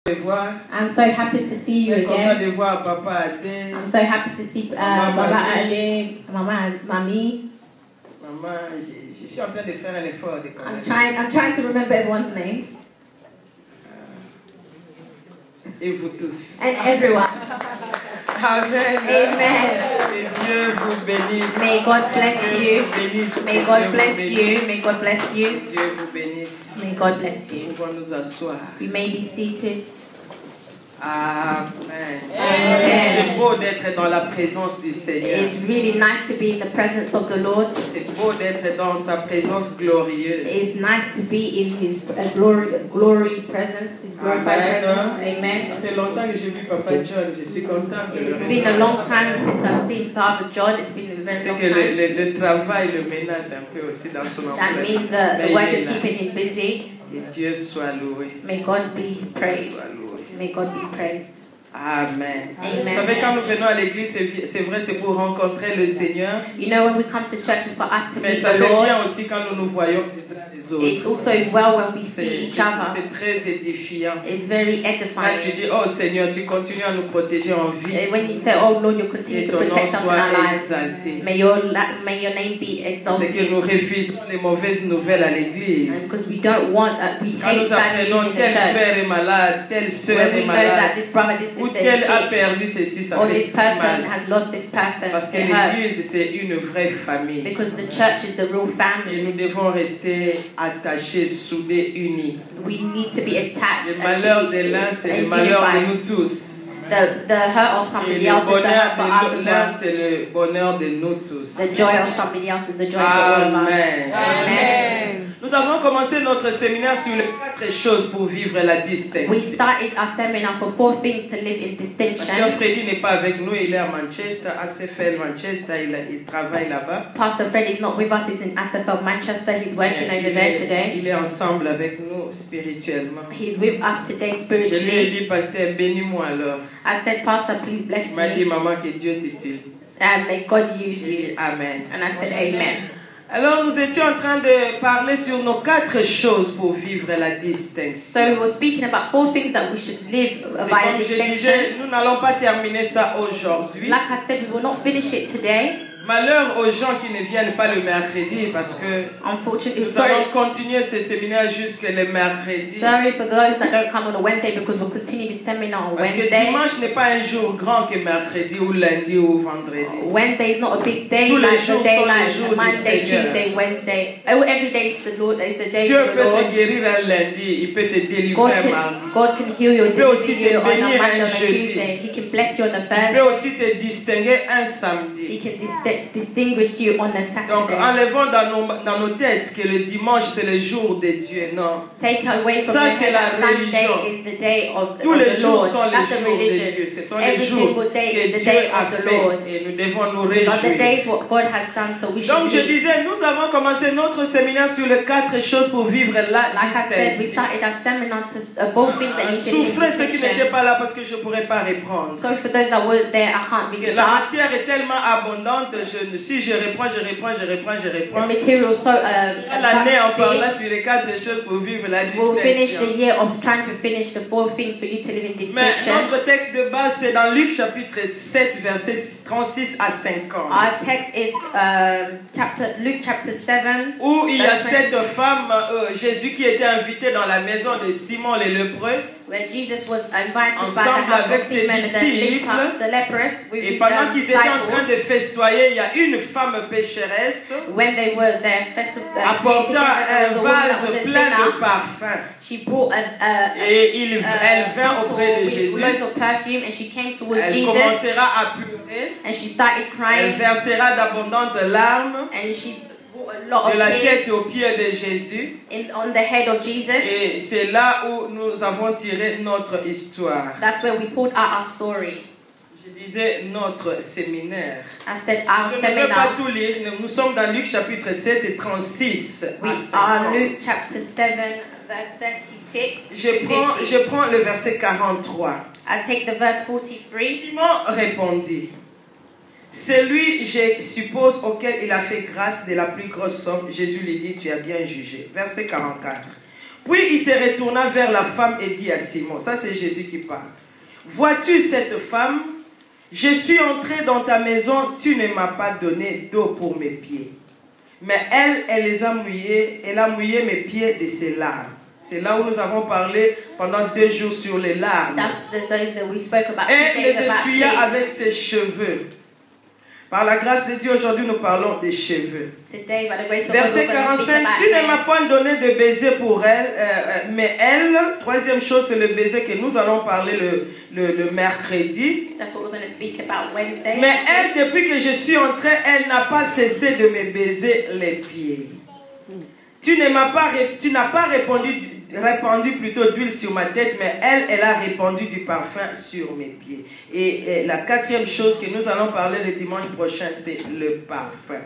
I'm so happy to see you again. I'm so happy to see Baba Ade, Mama, Mami. I'm trying to remember everyone's name. Et vous tous. And everyone. Amen. Amen. Que Dieu vous bénisse. May God bless you. May God bless you. May God bless you. Dieu vous bénisse. May God bless you. Nous pouvons nous asseoir. You may be seated. Amen. Amen. C'est beau d'être dans la présence du Seigneur. It's really nice to be in the presence of the Lord. C'est beau d'être dans sa présence glorieuse. It's nice to be in His glory presence, His glorified presence. Amen. Ça fait longtemps que j'ai vu Papa John. Je suis content. It's been a long time since I've seen Father John. It's been a very long time. C'est que le travail le menace un peu aussi dans son emploi. That means the work is keeping him busy. Que Dieu soit loué. May God be praised. May God be praised. Amen. Amen. Vous savez, quand nous venons à l'église, c'est vrai, c'est pour rencontrer le Seigneur. You know, when we come to church, it's for us to Mais meet ça the fait Lord. bien aussi quand nous nous voyons les uns les autres. It's also well when we see each other. C'est très édifiant. It's very Là, edifying. tu dis, oh Seigneur, tu continues à nous protéger en vie. When you say, oh Lord, you continue Et to ton nom protect us in our soit lives. exalté. May your name be C'est exalted. que nous refusons les mauvaises nouvelles à l'église. Because we don't want, we Quand hate nous bad news apprenons in the tel church. frère est malade, telle sœur When est we know malade, that this brother, this ou sister tel is a sick, perdu ceci, ça or fait this person mal. has lost this person, Parce que it hurts. l'église, c'est une vraie famille. Because the church is the real Et family. nous devons rester attachés, soudés, unis. We need to be attached. Le malheur de l'un, c'est le malheur de nous tous. The hurt of Et somebody le else is the bonheur hurt for us de as l'un, well. c'est le bonheur de nous tous. The joy of somebody else is the joy for all of us. Amen. Amen. Nous avons commencé notre séminaire sur les 4 choses pour vivre la distinction. We started our seminar for 4 things to live in distinction. Pasteur Freddy n'est pas avec nous, il est à Manchester, ACFL Manchester, il travaille là-bas. Pastor Fred is not with us, he's in ASFL Manchester, he's working over there today. Il est ensemble avec nous spirituellement. He's with us today Je lui ai spiritually. dit, Pasteur, bénis-moi alors. I said, Pastor, please bless Il m'a dit, me maman, que Dieu t'utilise. and may God use J'ai dit, you. Amen. And I said, Amen. Alors, nous étions en train de parler sur nos 4 choses pour vivre la distinction. So we were speaking about 4 things that we should live C'est via comme je distinction. disais, nous n'allons pas terminer ça aujourd'hui. Like I said, we will not finish it today. Malheur aux gens qui ne viennent pas le mercredi parce que Unfortunately, nous allons continuer ce séminaire jusqu'à le mercredi. sorry for those that don't come on a Wednesday because we'll continue the seminar on Parce que Wednesday. dimanche n'est pas un jour grand que mercredi ou lundi ou vendredi. Wednesday is not a big day Tous les like jours the day sont les like jours du Monday, Seigneur. Tuesday, Wednesday. Oh, every day is the Lord. Is the day Dieu of the peut te Lord. guérir un lundi, il peut te délivrer un mardi. God can heal you and Il peut aussi deliver you te on a bénir Monday, un on a jeudi. Tuesday. He can bless you on a Il peut Thursday. aussi te distinguer un He samedi. can distinguish you on a Donc Saturday. enlevons dans nos têtes que le dimanche c'est le jour de Dieu. Non. Take away from Ça, your c'est head la that religion. Sunday is the day of Tous les the jours Lord. sont les That's a jours de religion. Dieu. Ce sont Every les jours single day que is the Dieu day a of the fait Lord. et nous devons nous But the réjouir. day is what God has done, so we should Donc je live. disais, nous avons commencé notre séminaire sur les 4 choses pour vivre la Like I said, we distinction. started our seminar to both things that you can Souffrez ceux qui distinction. n'étaient pas là parce que je ne pourrais pas reprendre. So for those that weren't there, I can't Parce really que la start. matière est tellement abondante, si je reprends. The material is so L'année, on parlera big. sur les 4 choses pour vivre la We'll finish distinction. the year of trying to finish the 4 things for you to live in Mais distinction. notre texte de base, c'est dans Luc chapitre 7, versets 36 à 50. Our text is Luke chapter 7. Où il y a verse cette femme, Jésus qui était invité dans la maison de Simon le lépreux. Where Jesus was invited by the Ensemble house avec of ses Simon disciples. the leprous with Et his pendant qu'ils étaient en train disciples. de festoyer, il y a une femme pécheresse When they were there, apportant un vase plein de parfums. she brought Et elle vint auprès de with Jésus. loads of perfume, and she came towards Elle Jesus, commencera à pleurer. and she started Elle crying, versera d'abondantes larmes and she brought a lot de la of tête tears aux pieds de Jésus. on the head of Jesus. Et c'est là où nous avons tiré notre histoire. That's where we pulled out our story. Je disais notre séminaire. I said our Je ne peux pas seminar. tout lire. Nous sommes dans Luc chapitre 7 et 36 We à are 50. Luke chapter 7, verse 36 Je to 50. prends le verset 43. I take the verse 43. Simon répondit, c'est lui, je suppose, auquel il a fait grâce de la plus grosse somme. Jésus lui dit, tu as bien jugé. Verset 44. Puis il se retourna vers la femme et dit à Simon, ça c'est Jésus qui parle. Vois-tu cette femme? Je suis entré dans ta maison, tu ne m'as pas donné d'eau pour mes pieds. Mais elle les a mouillés, elle a mouillé mes pieds de ses larmes. C'est là où nous avons parlé pendant 2 jours sur les larmes. Et les essuya avec ses cheveux. Par la grâce de Dieu, aujourd'hui, nous parlons des cheveux. Verset 45, tu ne m'as pas donné de baiser pour elle, mais elle, troisième chose, c'est le baiser que nous allons parler le mercredi. Mais elle, depuis que je suis entrée, elle n'a pas cessé de me baiser les pieds. Tu n'as pas répandu plutôt d'huile sur ma tête, mais elle a répandu du parfum sur mes pieds. Et la 4e chose que nous allons parler le dimanche prochain, c'est le parfum.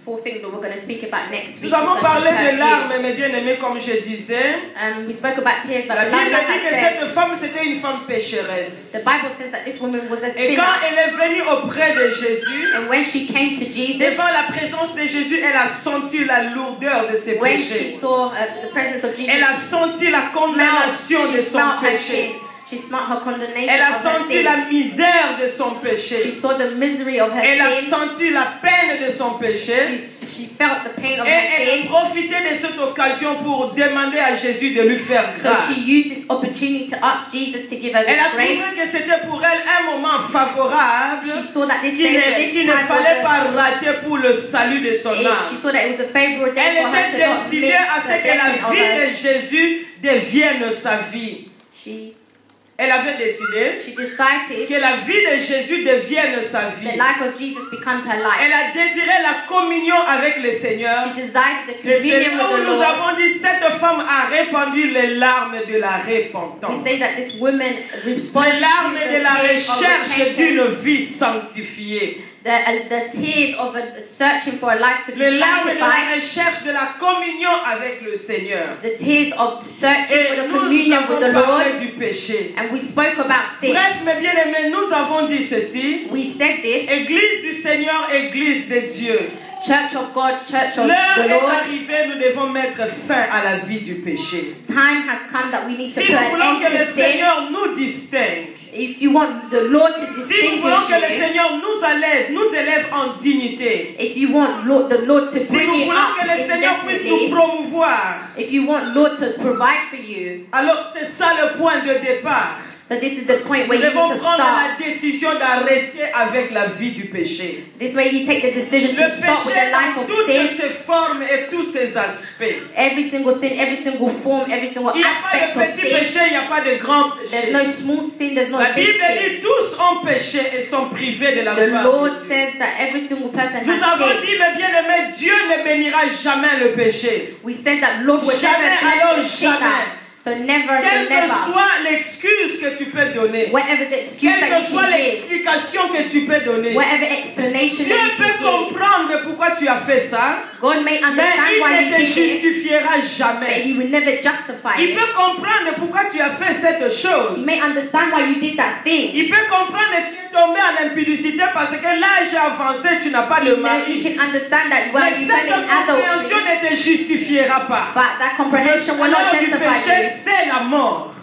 Nous avons parlé de larmes, mes bien-aimés, comme je disais. La Bible dit que cette femme, c'était une femme pécheresse. Et quand elle est venue auprès de Jésus, devant la présence de Jésus, elle a senti la lourdeur de ses péchés. Elle a senti la condamnation de son péché. Elle a senti la misère de son péché. Elle a senti la peine de son péché. Et elle a profité de cette occasion pour demander à Jésus de lui faire grâce. Elle a trouvé que c'était pour elle un moment favorable qu'il ne fallait pas rater pour le salut de son âme. Elle était décidée à ce que la vie de Jésus devienne sa vie. Elle avait décidé que la vie de Jésus devienne sa vie. Elle a désiré la communion avec le Seigneur. Nous avons dit, cette femme a répandu les larmes de la repentance. Les larmes de la recherche d'une vie sanctifiée. The tears of searching for a life to be les larmes de sanctified. la recherche de la communion avec le Seigneur. The tears of searching for the nous communion with the avons Lord. parlé du péché. And we spoke about sin. Bref, mes bien-aimés, nous avons dit ceci. We said this. Église du Seigneur, Église de Dieu. Church of God, Church of L'heure the est Lord. arrivée, nous devons mettre fin à la vie du péché. Time has come that we need to Si put nous an voulons end que to le sin. Seigneur nous distingue, If you want the Lord to si nous voulons que le distinguish you, Seigneur nous élève en dignité, if you want the Lord to si bring nous you voulons up que le Seigneur puisse nous indefinitely, promouvoir, if you want Lord to provide for you, alors c'est ça le point de départ. so this is the point where Nous you devons need to prendre start. la décision d'arrêter avec la vie du péché. This way you take the decision Le to stop with péché the life dans of toutes sin. ses formes et tous ses aspects. Every single sin, every single form, every single Il n'y a pas aspect de of petit sin. péché, il n'y a pas de grand There's péché. no small sin, there's no La big Bible sin. dit tous ont péché et sont privés de la The gloire Lord de Dieu. says that every single person Nous has avons sinned. dit, mes bien-aimés, Dieu ne bénira jamais le péché. We said that Lord will Jamais, never alors bless the sinner. jamais. So never, Quelle so que never. soit l'excuse que tu peux donner, Whatever the excuse quelle that que you soit can give, l'explication que tu peux donner, whatever explanation Dieu that you peut can give, comprendre pourquoi tu as fait ça, God may mais understand why il you ne te did it, justifiera but jamais. He will never justify Il it. peut comprendre pourquoi tu as fait cette He chose. may understand why you did that thing. Il peut comprendre que tu es tombé en impudicité parce que l'âge avancé, tu n'as pas de He mari. can understand that well, Mais you cette fell in compréhension adultery, ne te justifiera pas. but that comprehension will Le not salaire du justify péché, you. c'est la mort.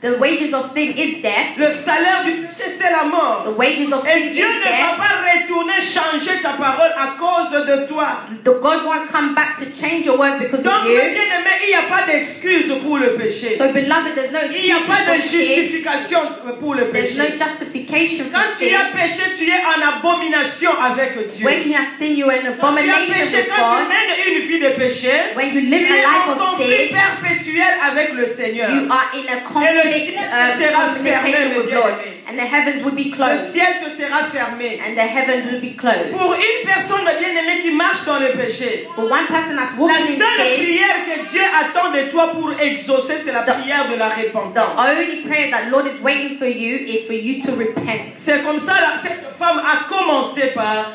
The wages of sin is death. Le salaire du péché, c'est la mort. The wages of Et sin is Dieu ne va death. pas retourner changer ta parole à cause de toi. God won't come back to change your words because Donc, of mes you. bien-aimés, il n'y a pas d'excuse pour le péché. So, beloved, there's no Il n'y a excuse pas de for sin. justification pour le There's no péché. justification Quand for tu sin. as péché, tu es en abomination avec Dieu. When you have sinned, you're in Quand tu as abomination péché, with quand tu God. mènes une vie de péché, When you tu live es a life en of conflit sin, perpétuel avec le Seigneur. you are in a Et le conflict, ciel sera fermé, communication mes with God. bien-aimés. And the heavens will be Le closed. ciel te sera fermé. And the heavens will be closed. Pour une personne, mes bien-aimés, qui marche dans le péché, For one person that's la walking in seule sin, prière que Dieu attend de toi pour exaucer, c'est la prière de la the repentance. only prayer that Lord is waiting for you is for you to repent. C'est comme ça, cette femme a commencé par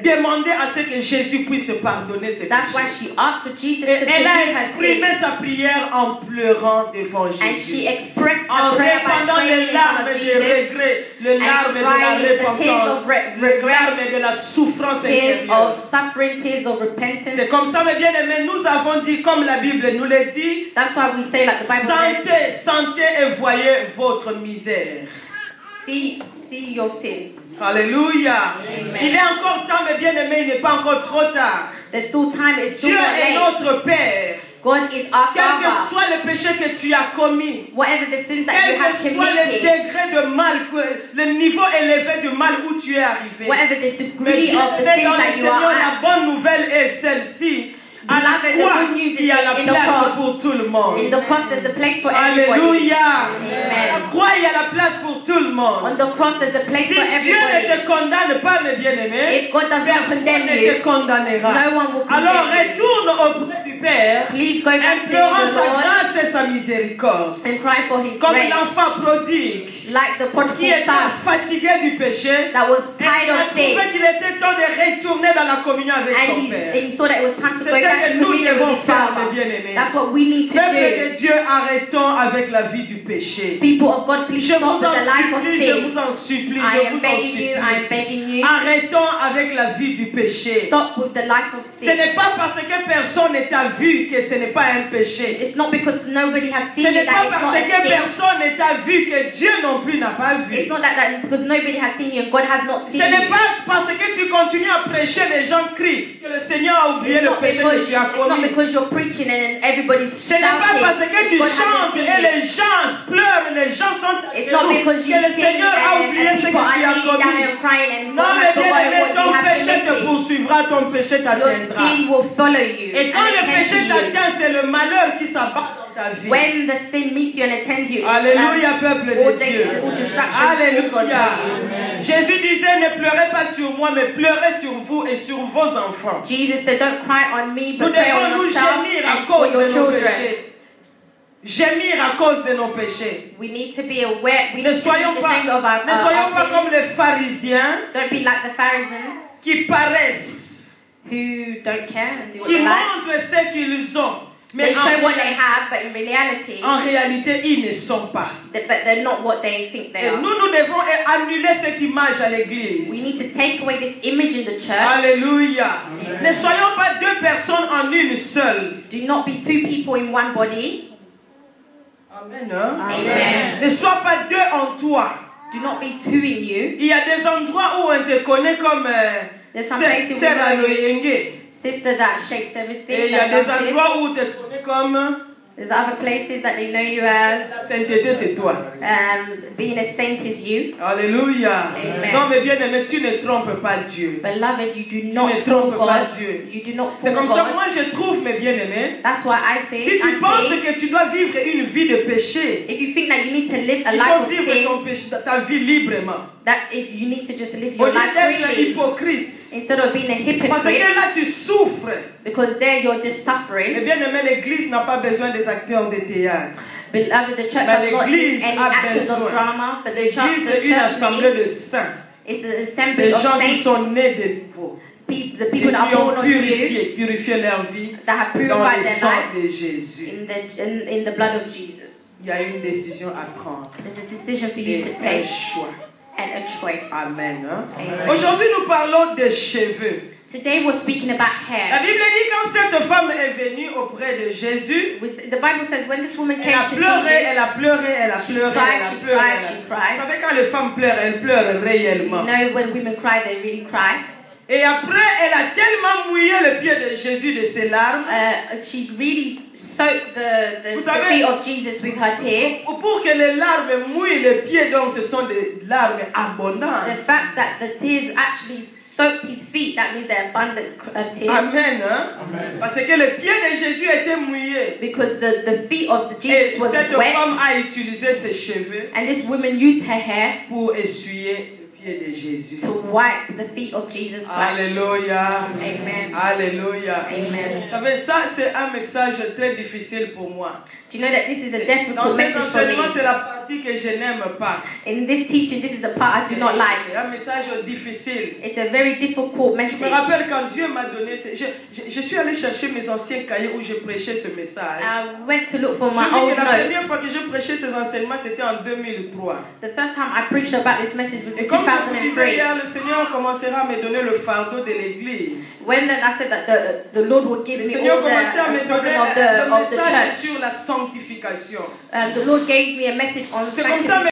demandé à ce que Jésus puisse pardonner ses péchés. That's why she asked for Jesus Et to elle a forgive her exprimé sins. sa prière en pleurant devant And Jésus. she expressed En her prayer by répandant praying les in front larmes of de Jesus, regret, les larmes de la crying the tears repentance, of les regret, larmes de la souffrance tears intérieure. of suffering, tears of repentance. C'est comme ça, mes bien-aimés, nous avons dit, comme la Bible nous le dit, That's why we say, like the Bible says, sentez et voyez votre misère. see your sins. Alléluia. Amen. Il est encore temps, mes bien-aimés, il n'est pas encore trop tard. There's still time, it's still Dieu not est late. notre Père. God is our Quel que Father. soit le péché que tu as commis, Whatever the sins that quel you have que soit le committed, degré de mal, le niveau élevé de mal où tu es arrivé. whatever the Mais degree bien of the aimé sins dans le that you Seigneur, are la at, bonne nouvelle est celle-ci. À la Beloved, the croix, good news il y a is la in the place cross. pour tout le monde. in the cross there's a place for everybody. Alléluia. À Amen. la croix, il y a la place pour tout le On monde. the cross there's a place Si for Dieu ne everybody. te condamne pas, mes bien-aimés, If God does not personne condemn ne you, te condamnera. no one will Alors condemn you. retourne auprès du Père, Please go back to implorant the sa Lord grâce et sa miséricorde. and cry for His Comme grace. l'enfant prodigue Like the qui prodigal était son fatigué du péché, that was et tired il a of trouvé sin, qu'il était temps de retourner dans la communion avec son and Père. he saw that it was time to C'est go ça back que to nous communion devons with His faire, mes Father. bien-aimés. That's what we need to Peuple do. de Dieu, arrêtons avec la vie du péché. People of God, please Je stop vous with en the life of supplie, je sin. vous en supplie, I je am vous en begging you, I am supplie. begging you. Arrêtons avec la vie du péché. Stop with the life of Ce sin. n'est pas parce que personne ne t'a vu que ce n'est pas un péché. It's not because nobody has Ce seen n'est you that pas it's not parce a que sin. personne ne t'a vu que Dieu non plus n'a pas vu. It's not that because nobody has seen you and God has not Ce seen n'est you. pas parce que tu continues à prêcher, les gens crient que le Seigneur a oublié It's le not péché que tu as it's not commis. because you're preaching and everybody's Ce n'est pas parce que tu shouting. God hasn't chantes seen et you. les gens pleurent, les gens sont It's not jaloux because que you le sing Seigneur a oublié and ce que people are tu as kneeling down commis. and crying and Non, God mais has bien forgotten aimé, what ton you have péché te committed. poursuivra, ton péché Your t'atteindra. sin will follow you Et quand and le attend péché to you. t'atteint, c'est le malheur qui s'abat dans ta vie. When the sin meets you and attends you, Alléluia, peuple all de Dieu. Alléluia. Jésus disait, ne pleurez pas sur moi, mais pleurez sur vous et sur vos enfants. Jesus said, don't cry on me, Nous but pray on devons nous yourself gémir à and for cause de your nos children. péchés. Gémir à cause de nos péchés. We need to be aware. We Ne need to be soyons ashamed of pas, ne soyons pas our comme sins. les pharisiens Don't be like the Pharisees qui paraissent, who don't care and do what qui they like. montrent ce qu'ils ont, mais They show what they have, but in reality, en réalité, ils ne sont pas. but they're not what they think they Et are. nous devons annuler cette image à We l'église. need to take away this image in the church. Alléluia. Ne soyons pas deux personnes en une seule. Do not be two people in one body. Amen. Hein? Amen. Ne sois pas deux en toi. Do not be two in you. Il y a des endroits où on te connaît comme There's some places Sœur we know Aloyenge. sister that shakes everything. Et il y a that des does it. endroits où on te connaît comme There's other places that they know you as. sainteté, c'est toi. Being a saint is you. Alléluia. Amen. Non, mais bien aimé, tu ne trompes pas Dieu. Beloved, you do Tu not ne fool trompes pas God. Dieu. You do not C'est fool comme ça, God. moi je trouve, mes bien-aimés, That's why I think. si tu I penses think que tu dois vivre une vie de péché, if you think that you need to live a il life faut of vivre ton sin, péché, ta vie librement. that if you need to just live Au your lieu life d'être freely hypocrite. instead of being a Parce que hypocrite, là tu souffres. because there you're just Mais suffering. bien aimé, l'église n'a pas besoin des acteurs de théâtre. Beloved, the church Mais does not need l'église any a actors of besoin. drama, but the L'église est une church assemblée de needs saints. it's an assembly Des of gens qui sont saints, nés de nouveau. the Et people that are qui ont born of you, purifié leur vie that have dans purified le their sang life de Jésus. in the blood of Jesus. Il y a une décision à prendre. There's a decision for Et you to un take choix. and a choice. Amen. Hein? Amen. Aujourd'hui, nous parlons des cheveux. Today we're speaking about La hair. Bible dit quand cette femme est venue auprès de Jésus, The Bible says when this woman elle came a to pleuré, Jesus, elle a pleuré, elle a pleuré, cried, elle a she pleuré. cried, she cried. Vous savez, quand les femmes pleurent, elles pleurent you réellement. know when women cry, they really cry. Et après, elle a tellement mouillé le pied de Jésus de ses larmes. She really soaked the Vous savez- feet of Jesus with her tears. Pour que les larmes mouillent les pieds, donc ce sont des larmes abondantes. The fact that the tears actually soaked his feet, that means they're abundant tears. Amen. Hein? Parce que le pied de Jésus était mouillé. Because the feet of Et Jesus was cette wet, femme a utilisé ses cheveux and this woman used her hair pour essuyer le pied de Jésus. to wipe the feet of Jesus Christ. Alléluia. Amen. Alléluia. Amen. Vous savez, ça c'est un message très difficile pour moi. Do you know that this is a difficult Dans cet message for enseignement, c'est me? la partie que je n'aime pas. In this teaching, this is the part I do not like. C'est un message difficile. It's a very difficult Je me message. rappelle quand Dieu m'a donné, je suis allé chercher mes anciens cahiers où je prêchais ce message. I went to look for Je my dis old que la première notes. fois que je prêchais ces enseignements, c'était en 2003. The first time I preached about this message was Et in comme je vous disais 2003. hier, le Seigneur commencera à me donner le fardeau de l'église. When I said that the Lord would give Le me Seigneur all the commençait à me donner burden of un the message church, sur la sanctification. the Lord gave me a message on C'est comme ça sanctification.